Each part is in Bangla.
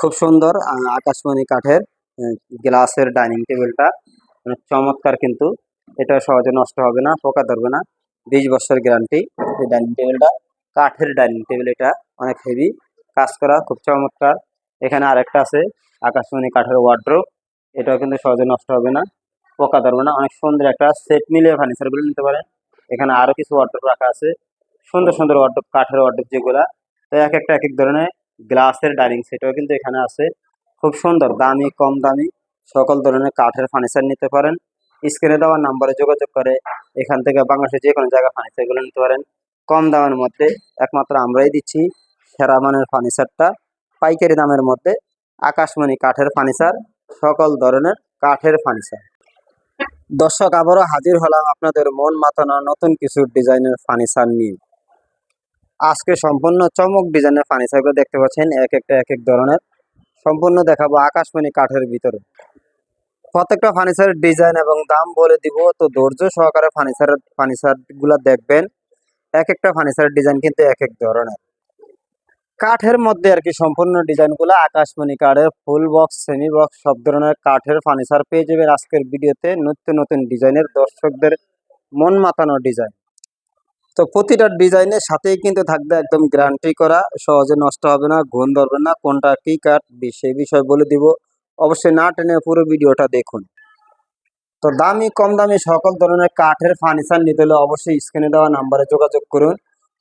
খুব সুন্দর আকাশমণি কাঠের গ্লাসের ডাইনিং টেবিলটা অনেক চমৎকার, কিন্তু এটা সহজে নষ্ট হবে না, পোকা ধরবে না। 20 বছর গ্যারান্টি। এই ডাইনিং টেবিলটা কাঠের ডাইনিং টেবিল, এটা অনেক হেভি কাজ করা, খুব চমৎকার। এখানে আরেকটা আছে আকাশমণি কাঠের ওয়ার্ড্রোব, এটাও কিন্তু সহজে নষ্ট হবে না, পোকা ধরবে না। অনেক সুন্দর একটা সেট মিলিয়ে ফার্নিচারগুলো নিতে পারেন। এখানে আরো কিছু ওয়ার্ড্রোব রাখা আছে, সুন্দর সুন্দর ওয়ার্ড্রোব, কাঠের ওয়ার্ড্রোব যেগুলা। তো এক একটা এক এক ধরনের গ্লাসের ডাইনিং সেটও কিন্তু এখানে আছে, খুব সুন্দর। দামি কম দামি সকল ধরনের কাঠের ফার্নিচার নিতে পারেন। স্ক্রিনে দেওয়া নাম্বারে যোগাযোগ করে এখান থেকে বাংলাদেশের যে কোনো জায়গায় ফার্নিচারগুলো নিতে পারেন কম দামের মধ্যে। একমাত্র আমরাই দিচ্ছি সেরা মানের ফার্নিচারটা পাইকারি দামের মধ্যে। আকাশমণি কাঠের ফার্নিচার, সকল ধরনের কাঠের ফার্নিচার। দর্শক, আবারও হাজির হলাম আপনাদের মন মাতানো নতুন কিছু ডিজাইনের ফার্নিচার নিয়ে। আজকে সম্পূর্ণ চমক ডিজাইনের ফার্নিচারগুলো দেখতে পাচ্ছেন, এক একটা এক এক ধরনের। সম্পূর্ণ দেখাবো আকাশমণি কাঠের ভিতরে। প্রত্যেকটা ফার্নিচারের ডিজাইন এবং দাম বলে দিব, তো ধৈর্য সহকারে ফার্নিচার গুলা দেখবেন। এক একটা ফার্নিচারের ডিজাইন কিন্তু এক এক ধরনের। কাঠের মধ্যে আর কি সম্পূর্ণ ডিজাইন গুলো আকাশমণি কাঠের ফুল বক্স, সেমি বক্স, সব ধরনের কাঠের ফার্নিচার পেয়ে যাবেন আজকের ভিডিওতে। নতুন নতুন ডিজাইনের দর্শকদের মন মাতানো ডিজাইন। তো প্রতিটা ডিজাইনের সাথেই কিন্তু থাকবে একদম গ্যারান্টি করা, সহজে নষ্ট হবে না, ঘুণ ধরবে না, কোনটা কি কাঠ সেই বিষয় বলে দিব। অবশ্যই না টেনে পুরো ভিডিওটা দেখুন। তো দামি কম দামি সকল ধরনের কাঠের ফার্নিচার নিতে হলে অবশ্যই স্ক্রিনে দেওয়া নাম্বারে যোগাযোগ করুন।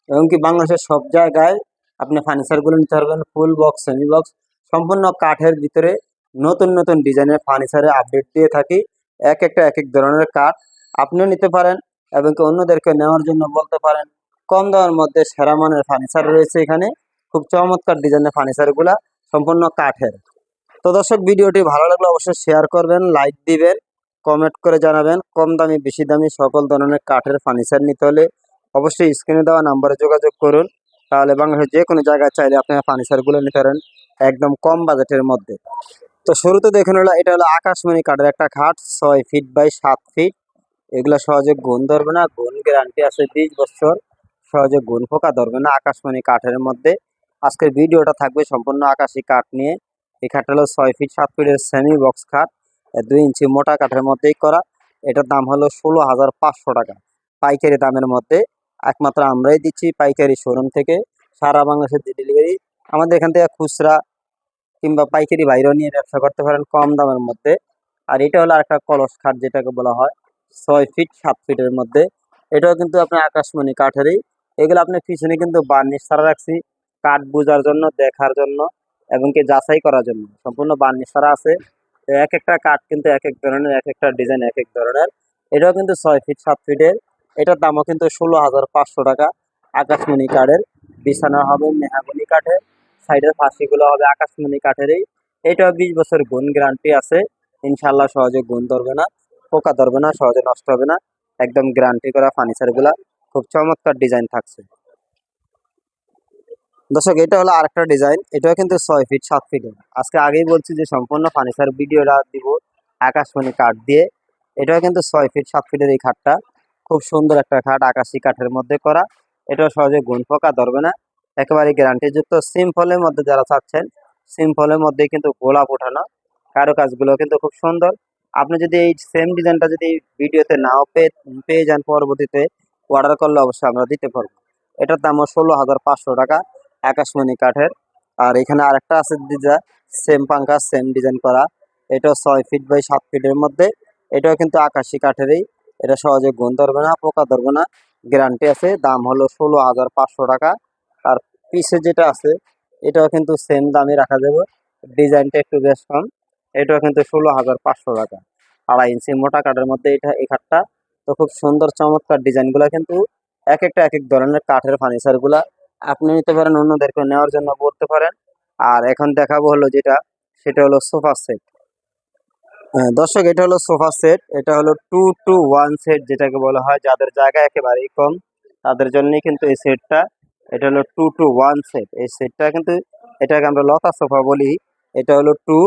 এবং কি বাংলাদেশের সব জায়গায় আপনি ফার্নিচারগুলো নিতে পারবেন, ফুল বক্স, সেমি বক্স, সম্পূর্ণ কাঠের ভিতরে নতুন নতুন ডিজাইনের ফার্নিচারে আপডেট দিয়ে থাকি। এক একটা এক এক ধরনের কাঠ আপনিও নিতে পারেন এবং কি অন্যদেরকে নেওয়ার জন্য বলতে পারেন। কম দামের মধ্যে সেরা মানের ফার্নিচার রয়েছে এখানে, খুব চমৎকার ডিজাইনের ফার্নিচারগুলা সম্পূর্ণ কাঠের। তো দর্শক, ভিডিওটি ভালো লাগলে অবশ্যই শেয়ার করবেন, লাইক দিবেন, কমেন্ট করে জানাবেন। কম দামি বেশি দামি সকল ধরনের কাঠের ফার্নিচার নিতে হলে অবশ্যই স্ক্রিনে দেওয়া নাম্বারে যোগাযোগ করুন। তাহলে বাংলাদেশের যে কোনো জায়গায় চাইলে আপনারা ফার্নিচারগুলো নিতে পারেন একদম কম বাজেটের মধ্যে। তো শুরুতে দেখুন এটা হলো আকাশমণি কাঠের একটা খাট, 6 ফিট বাই 7 ফিট। এগুলো সহজে গুণ ধরবে না, গুণ গ্যারান্টি আছে 20 বছর, সহজে গুণ পোকা ধরবে না। আকাশমণি কাঠের মধ্যে আজকের ভিডিওটা থাকবে সম্পূর্ণ আকাশি কাঠ নিয়ে। এই খাটটা হলো 6 ফিট 7 ফিটের সেমি বক্স খাট, 2 ইঞ্চি মোটা কাঠের মধ্যেই করা। এটার দাম হলো 16,500 টাকা পাইকারি দামের মধ্যে। একমাত্র আমরাই দিচ্ছি পাইকারি শোরুম থেকে, সারা বাংলাদেশের ডেলিভারি। আমাদের এখান থেকে খুচরা কিংবা পাইকারি বাইরেও নিয়ে ব্যবসা করতে পারেন কম দামের মধ্যে। আর এটা হলো আরেকটা কলস খাট, যেটাকে বলা হয় 6 ফিট 7 ফিটের মধ্যে। এটাও কিন্তু আপনার আকাশমণি কাঠেরই। এগুলো আপনার পিছনে কিন্তু বার্নিশ ছাড়া রাখছি, কাঠ বোঝার জন্য, দেখার জন্য এবং কি যাচাই করার জন্য সম্পূর্ণ বার্নিশ ছাড়া আছে। তো এক একটা কাঠ কিন্তু এক এক ধরনের, এক একটা ডিজাইন এক এক ধরনের। এটাও কিন্তু 6 ফিট 7 ফিটের। এটার দামও কিন্তু 16,500 টাকা। আকাশমণি কাঠের বিছানা হবে মেহাগনি কাঠের, সাইডের ফাঁসিগুলো হবে আকাশমণি কাঠেরই। এটাও 20 বছর গুণ গ্যারান্টি আছে, ইনশাল্লাহ সহজে গুণ ধরবে না, পোকা ধরবে না, সহজে নষ্ট হবে না। একদম গ্যারান্টি করা ফার্নিচার গুলা, খুব চমৎকার ডিজাইন থাকছে। দর্শক, এটা হলো আরেকটা ডিজাইন, এটাও কিন্তু 6 ফিট 7 ফিটের। আজকে আগেই বলছি যে সম্পূর্ণ ফার্নিচার ভিডিওটা দিব আকাশমণি কাঠ দিয়ে। এটাও কিন্তু 6 ফিট 7 ফিটের এই খাটটা, খুব সুন্দর একটা খাট, আকাশি কাঠের মধ্যে করা। এটাও সহজে গুণ পোকা ধরবে না, একেবারে গ্যারান্টিযুক্ত। সিম্পলের মধ্যে যারা চাচ্ছেন, সিম্পলের মধ্যে কিন্তু গোলাপ ওঠানো কারো কাজগুলো কিন্তু খুব সুন্দর। আপনি যদি এই সেম ডিজাইনটা যদি ভিডিওতে নাও পেয়ে যান, পরবর্তীতে অর্ডার করলে অবশ্যই আমরা দিতে পারবো। এটার দামও 16,500 টাকা আকাশমণি কাঠের। আর এখানে আরেকটা আছে সেম পাঙ্খা, সেম ডিজাইন করা। এটাও 6 ফিট বাই 7 ফিটের মধ্যে। এটাও কিন্তু আকাশি কাঠেরই। এটা সহজে গুণ ধরবে না, পোকা ধরবে না, গ্যারান্টি আছে। দাম হলো 16,500 টাকা। আর পিছে যেটা আছে এটাও কিন্তু সেম দামে রাখা যাবে, ডিজাইনটা একটু বেশ কম। এটাও কিন্তু 16,500 টাকা। 2.5 ইঞ্চি মোটা কাঠের মধ্যে এটা এই খাটটা। তো খুব সুন্দর চমৎকার ডিজাইনগুলো কিন্তু এক একটা এক এক ধরনের কাঠের ফার্নিচারগুলা আপনি নিতে পারেন, অন্যদেরকে নেওয়ার জন্য বলতে পারেন। আর এখন দেখাবো হলো যেটা, সেটা হলো সোফা সেট। দর্শক, এটা হলো সোফা সেট। এটা হলো 2 to 1 সেট, যেটাকে বলা হয় যাদের জায়গা একেবারেই কম তাদের জন্যই কিন্তু এই সেটটা। এটা হলো 2 to 1 সেট। এই সেটটা কিন্তু, এটাকে আমরা লতা সোফা বলি। এটা হলো 2,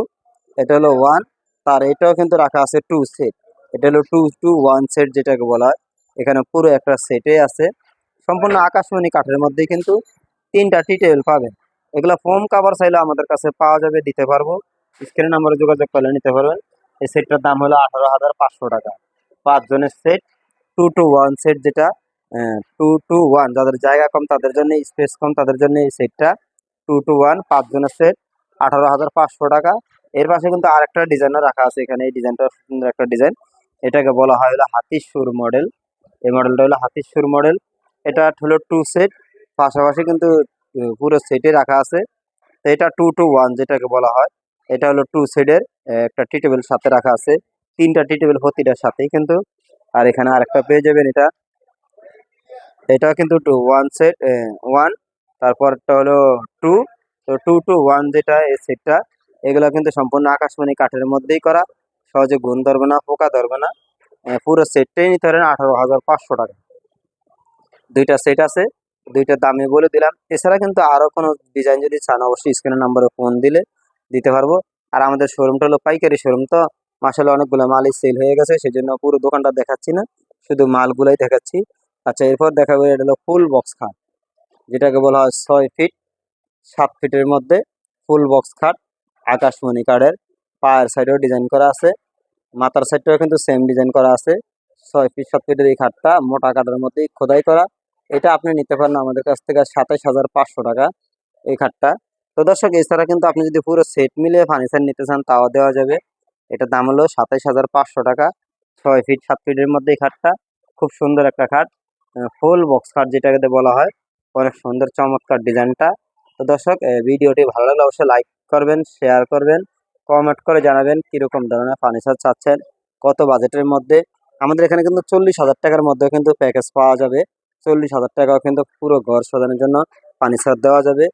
এটা হলো 1, তার এটাও কিন্তু রাখা আছে 2 সেট। এটা হলো 2 to 1 সেট, যেটাকে বলা হয়। এখানে পুরো একটা সেটে আছে সম্পূর্ণ আকাশমণি কাঠের মধ্যে, কিন্তু 3টা টি টেবিল পাবেন। এগুলা ফোম কাভার চাইলে আমাদের কাছে পাওয়া যাবে, দিতে পারবো। স্ক্রিন নাম্বারে যোগাযোগ করলে নিতে পারবেন। এই সেটটার দাম হলো 18,500 টাকা। 5 জনের সেট, 2 to 1 সেট, যেটা 2 to 1 যাদের জায়গা কম, তাদের জন্য স্পেস কম, তাদের জন্য এই সেটটা 2 to 1 5 জনের সেট, 18,500 টাকা। এর পাশে কিন্তু আরেকটা ডিজাইনও রাখা আছে এখানে। এই ডিজাইনটা সুন্দর একটা ডিজাইন, এটাকে বলা হয় হলো হাতির সুর মডেল। এই মডেলটা হলো হাতির সুর মডেল। এটা হলো 2 সেট, পাশাপাশি কিন্তু পুরো সেটে রাখা আছে। তো এটা 2 to 1 যেটাকে বলা হয়। এটা হলো 2 সেটের, একটা টি টেবিল সাথে রাখা আছে, 3টা টি টেবিল প্রতিটার সাথেই কিন্তু। আর এখানে আরেকটা পেয়ে যাবেন, এটা কিন্তু 1 সেট 1, তারপরটা হলো 2। তো 2 to 1 যেটা এই সেটটা, এগুলো কিন্তু সম্পূর্ণ আকাশমণি কাঠের মধ্যেই করা, সহজে গুণ ধরবে না, পোকা ধরবে না। পুরো সেটটাই নিতে পারেন 18,500 টাকা। 2টা সেট আছে, 2টার দামই বলে দিলাম। এছাড়া কিন্তু আরো কোনো ডিজাইন যদি চান, অবশ্যই স্ক্রিনের নাম্বারে ফোন দিলে দিতে পারবো। আর আমাদের শোরুমটা হলো পাইকারি শোরুম, তো মাসাল্লাহ অনেকগুলো মালই সেল হয়ে গেছে, সেই জন্য পুরো দোকানটা দেখাচ্ছি না, শুধু মালগুলাই দেখাচ্ছি। আচ্ছা, এরপর দেখাবো এটা হলো ফুল বক্স খাট, যেটাকে বলা হয় 6 ফিট 7 ফিটের মধ্যে ফুল বক্স খাট, আকাশমণি কাঠের। পায়ের সাইডেও ডিজাইন করা আছে, মাথার সাইডটাও কিন্তু সেম ডিজাইন করা আছে। 6 ফিট 7 ফিটের এই খাটটা মোটা কাঠের মধ্যেই খোদাই করা। এটা আপনি নিতে পারেন আমাদের কাছ থেকে 27,500 টাকা এই খাটটা। তো দর্শক, এছাড়া কিন্তু আপনি যদি পুরো সেট মিলিয়ে ফার্নিচার নিতে চান, তাও দেওয়া যাবে। এটার দাম হলো 27,500 টাকা। 6 ফিট 7 ফিটের মধ্যে এই খাটটা, খুব সুন্দর একটা খাট, ফুল বক্স খাট যেটাকে বলা হয়। অনেক সুন্দর চমৎকার ডিজাইনটা। তো দর্শক, ভিডিওটি ভালো লাগলে অবশ্যই লাইক করবেন, শেয়ার করবেন, কমেন্ট করে জানাবেন কিরকম ধরনের ফার্নিচার চাচ্ছেন, কত বাজেটের মধ্যে। আমাদের এখানে কিন্তু 40,000 টাকার মধ্যে কিন্তু প্যাকেজ পাওয়া যাবে। 40,000 টাকাও কিন্তু পুরো ঘর সাজানোর জন্য ফার্নিচার দেওয়া যাবে।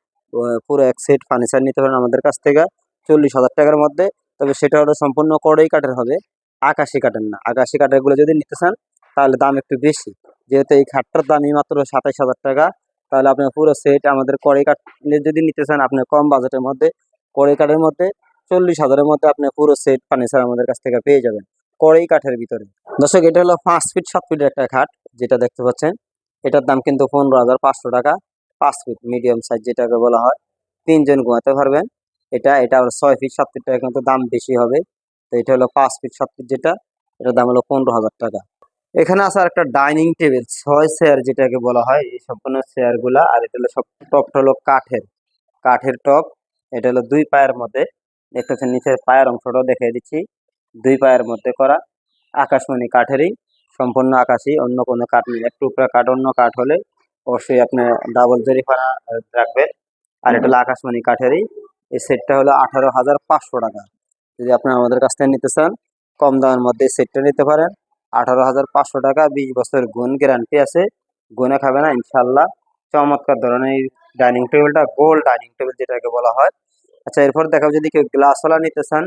পুরো এক সেট ফার্নিচার নিতে পারেন আমাদের কাছ থেকে 40,000 টাকার মধ্যে। তবে সেটা হলো সম্পূর্ণ কড়ই কাঠের হবে, আকাশি কাঠের না। আকাশি কাঠের গুলো যদি নিতে চান, তাহলে দাম একটু বেশি। যেহেতু এই খাটটার দামই মাত্র 27,000 টাকা, তাহলে আপনি পুরো সেট আমাদের কড়ই কাঠ যদি নিতে চান, আপনি কম বাজেটের মধ্যে কড়ই কাঠের মধ্যে 40,000-এর মধ্যে আপনি পুরো সেট ফার্নিচার আমাদের কাছ থেকে পেয়ে যাবেন, কড়ই কাঠের ভিতরে। দর্শক, এটা হলো 5 ফিট 7 ফিটের একটা খাট, যেটা দেখতে পাচ্ছেন। এটার দাম কিন্তু 15,500 টাকা। 5 ফিট মিডিয়াম সাইজ যেটাকে বলা হয়, 3 জন ঘুমাতে পারবেন। এটা হলো 6 ফিট 7 ফিট টাকা, কিন্তু দাম বেশি হবে। তো এটা হলো 5 ফিট 7 ফিট যেটা, এটার দাম হলো 15,000 টাকা। এখানে আছে একটা ডাইনিং টেবিল 6 চেয়ার যেটাকে বলা হয়, এই সম্পূর্ণ চেয়ার গুলা। আর এটা হলো সব টপটা হলো কাঠের, কাঠের টপ। এটা হলো 2 পায়ের মধ্যে, দেখতে পাচ্ছেন নিচের পায়ের অংশটাও দেখিয়ে দিচ্ছি, 2 পায়ের মধ্যে করা, আকাশমণি কাঠেরই, সম্পূর্ণ আকাশি, অন্য কোনো কাঠ নেই। এক টুকরা কাঠ অন্য কাঠ হলে অবশ্যই আপনি ডাবল জরিমানা রাখবেন। আর এটা হলো আকাশমণি কাঠেরই। এই সেটটা হলো 18,500 টাকা। যদি আপনি আমাদের কাছ থেকে নিতে চান, কম দামের মধ্যে এই সেটটা নিতে পারেন। 18,500 টাকা, 20 বছর গুণ গ্যারান্টি আছে, গুণে খাবে না ইনশাল্লাহ। চমৎকার ধরনের এই ডাইনিং টেবিলটা, গোল ডাইনিং টেবিল যেটাকে বলা হয়। আচ্ছা, এরপর দেখাবো যদি কেউ গ্লাসওয়ালা নিতে চান,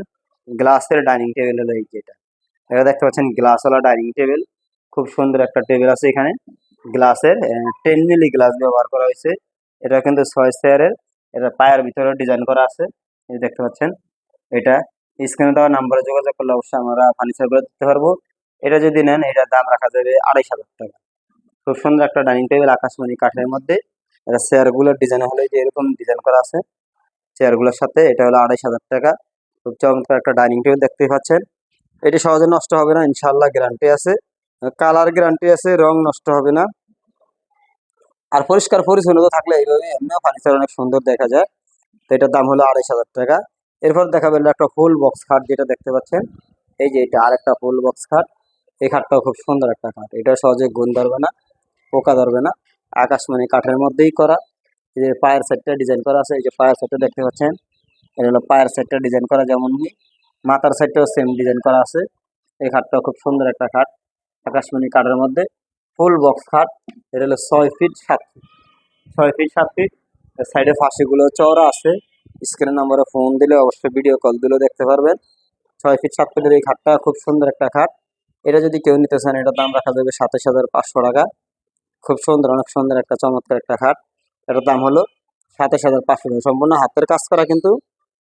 গ্লাসের ডাইনিং টেবিল হলো এই যেটা। এটা দেখতে পাচ্ছেন গ্লাসওয়ালা ডাইনিং টেবিল, খুব সুন্দর একটা টেবিল আছে এখানে। গ্লাসের 10 মিলি গ্লাস ব্যবহার করা হয়েছে। এটা কিন্তু 6 চেয়ারের। এটা পায়ের ভিতরে ডিজাইন করা আছে, এই দেখতে পাচ্ছেন। এটা স্ক্রিনে দেওয়া নাম্বারে যোগাযোগ করলে অবশ্যই আমরা ফার্নিচার করে দিতে পারবো। এটা যদি নেন, এটার দাম রাখা যাবে 2,500 টাকা। খুব সুন্দর একটা ডাইনিং টেবিল, আকাশমণি কাঠের মধ্যে। এটা চেয়ারগুলোর ডিজাইন হলো যে এরকম ডিজাইন করা আছে চেয়ারগুলোর সাথে। এটা হলো 2,500 টাকা। খুব চমৎকার একটা ডাইনিং টেবিল দেখতেই পাচ্ছেন। এটি সহজে নষ্ট হবে না ইনশাল্লাহ, গ্যারান্টি আছে, কালার গ্যারান্টি আছে, রং নষ্ট হবে না। আর পরিষ্কার পরিচ্ছন্নতা থাকলে এইভাবে এমনিও ফার্নিচার অনেক সুন্দর দেখা যায়। তো এটার দাম হলো 2,500 টাকা। এরপর দেখাবেন একটা ফুল বক্স খাট, যেটা দেখতে পাচ্ছেন। এই যে এটা আরেকটা ফুল বক্স খাট। এই খাটটাও খুব সুন্দর একটা খাট, এটা সহজে গুণ ধরবে না, পোকা ধরবে না, আকাশমণি কাঠের মধ্যেই করা। এই যে পায়ের সেটটা ডিজাইন করা আছে, এই যে পায়ের সেটটা দেখতে পাচ্ছেন। এটা হলো পায়ের সেটটা ডিজাইন করা, যেমন মাথার সাইডটাও সেম ডিজাইন করা আছে। এই খাটটাও খুব সুন্দর একটা খাট, আকাশমণি কাঠের মধ্যে ফুল বক্স খাট। এটা হলো 6 ফিট 7 ফিট। 6 ফিট 7 ফিট, সাইডে ফাঁসিগুলো চওড়া আছে। স্ক্রিনের নম্বরে ফোন দিলে অবশ্যই ভিডিও কল দিলেও দেখতে পারবেন। 6 ফিট 7 ফিটের এই খাটটা খুব সুন্দর একটা খাট। এটা যদি কেউ নিতে চান, এটার দাম রাখা যাবে 27,500 টাকা। খুব সুন্দর, অনেক সুন্দর একটা চমৎকার একটা খাট। এটার দাম হলো 27,500 টাকা। সম্পূর্ণ হাতের কাজ করা, কিন্তু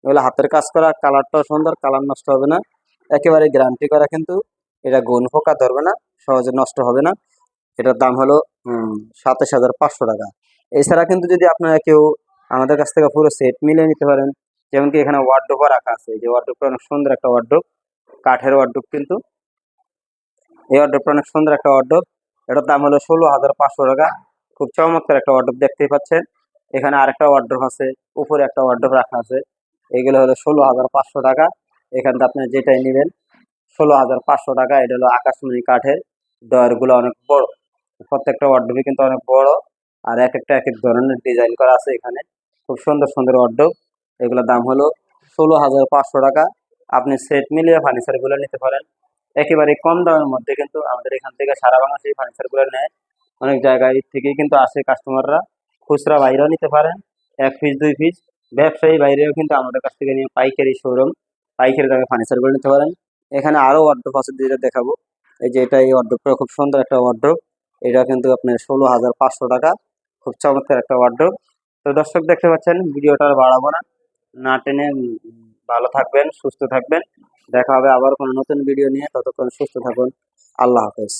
এগুলো হাতের কাজ করা, কালারটাও সুন্দর, কালার নষ্ট হবে না, একেবারে গ্যারান্টি করা। কিন্তু এটা গুণ পোকা ধরবে না, সহজে নষ্ট হবে না। এটার দাম হলো 27,500 টাকা। এছাড়া কিন্তু যদি আপনারা কেউ আমাদের কাছ থেকে পুরো সেট মিলিয়ে নিতে পারেন। যেমন কি এখানে ওয়ার্ডরোবও রাখা আছে, এই যে ওয়ার্ডরোবটা অনেক সুন্দর একটা ওয়ার্ডরোব, কাঠের ওয়ার্ডরোব কিন্তু। এই ওয়ার্ডরোবটা অনেক সুন্দর একটা ওয়ার্ডরোব, এটার দাম হলো 16,500 টাকা। খুব চমৎকার একটা ওয়ার্ডরোব দেখতেই পাচ্ছেন। এখানে আরেকটা ওয়ার্ডরোব আছে, উপরে একটা ওয়ার্ডরোব রাখা আছে, এগুলো হলো 16,500 টাকা। এখান থেকে আপনি যেটাই নেবেন 16,500 টাকা। এটা হলো আকাশমণি কাঠের, ডয়ারগুলো অনেক বড়, প্রত্যেকটা ওয়ার্ডরোবই কিন্তু অনেক বড়, আর এক একটা এক এক ধরনের ডিজাইন করা আছে এখানে, খুব সুন্দর সুন্দর ওয়ার্ডরোব। এগুলোর দাম হলো 16,500 টাকা। আপনি সেট মিলিয়ে ফার্নিচারগুলো নিতে পারেন একেবারে কম দামের মধ্যে। কিন্তু আমাদের এখান থেকে সারা বাংলাদেশে ফার্নিচারগুলো নেয়, অনেক জায়গায় থেকেই কিন্তু আসে কাস্টমাররা। খুচরা বাইরেও নিতে পারেন, 1 পিস 2 পিস। ব্যবসায়ী বাইরেও কিন্তু আমাদের কাছ থেকে নিয়ে পাইকারি শোরুম, পাইকারি দামে ফার্নিচারগুলো নিতে পারেন। এখানে আরো ওয়ার্ডরোব আছে, যেটা দেখাবো। এই যে এটা, এই ওয়ার্ডরোবটা খুব সুন্দর একটা ওয়ার্ডরোব, এটা কিন্তু আপনার 16,500 টাকা। খুব চমৎকার একটা ওয়ার্ডরোব। তো দর্শক দেখতে পাচ্ছেন, ভিডিওটা আর বাড়াবো না, না টেনে ভালো থাকবেন, সুস্থ থাকবেন। দেখা হবে আবার কোনো নতুন ভিডিও নিয়ে, ততক্ষণ সুস্থ থাকুন। আল্লাহ হাফেজ।